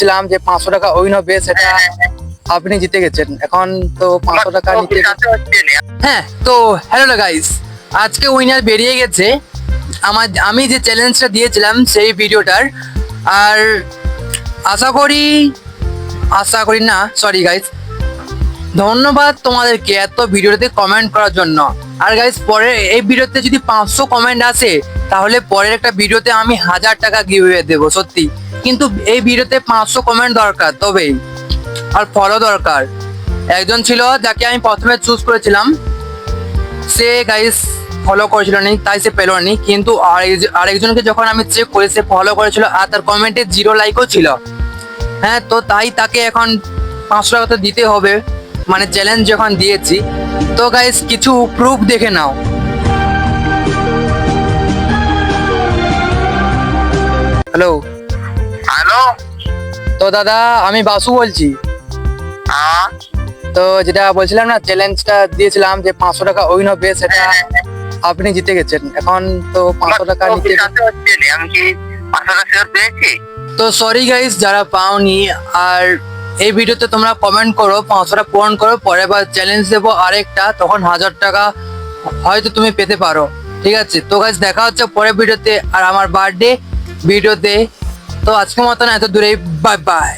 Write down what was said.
ছিলাম যে 500 টাকা উইন হবে, সেটা আপনি জিতে গেছেন। এখন তো 500 টাকা নিতে। হ্যাঁ, তো হ্যালো গাইস, আজকে উইনার বেরিয়ে গেছে। আমি যে চ্যালেঞ্জটা দিয়েছিলাম সেই ভিডিওটার। আর আশা করি না, সরি গাইস, ধন্যবাদ তোমাদেরকে এত ভিডিওতে কমেন্ট করার জন্য। আর গাইস, পরে এই ভিডিওতে যদি 500 কমেন্ট আসে তাহলে পরের একটা ভিডিওতে আমি 1000 টাকা গিভঅ্যাওয়ে দেবো, সত্যি। কিন্তু এই ভিডিওতে 500 কমেন্ট দরকার, তবেই। আর ফলো দরকার। একজন ছিল যাকে আমি প্রথমে চুজ করেছিলাম, সে গাইস ফলো করেছিল নি, তাই সে পেল নি। কিন্তু আরেকজনকে যখন আমি চেক করি, সে ফলো করেছিল আর তার কমেন্টে 0 লাইকও ছিল। হ্যাঁ, তো তাই তাকে এখন 500 টাকা তো দিতে হবে, মানে চ্যালেঞ্জ যখন দিয়েছি। তো গাইস, কিছু প্রুফ দেখে নাও। Hello hello. তো দাদা, আমি বাসু বলছি। হ্যাঁ, তো যেটা বলছিলাম না, চ্যালেঞ্জটা দিয়েছিলাম যে 500 টাকা উইন হবে, সেটা আপনি জিতে গেছেন। এখন তো 500 টাকা নিতে। আমি কি 500 টাকা ফেরত পেয়েছি? তো সরি গাইস যারা পাওনি। আর এই ভিডিওতে তোমরা কমেন্ট করো, 500 টাকা পূরণ করো, পরের বার চ্যালেঞ্জ দেবো আরেকটা, তখন 1000 টাকা হয়তো তুমি পেতে পারো। ঠিক আছে, তো গাইস দেখা হচ্ছে পরের ভিডিওতে আর আমার বার্থডে ভিডিওতে। তো আজকের মতন এত দূরেই, বাই বাই।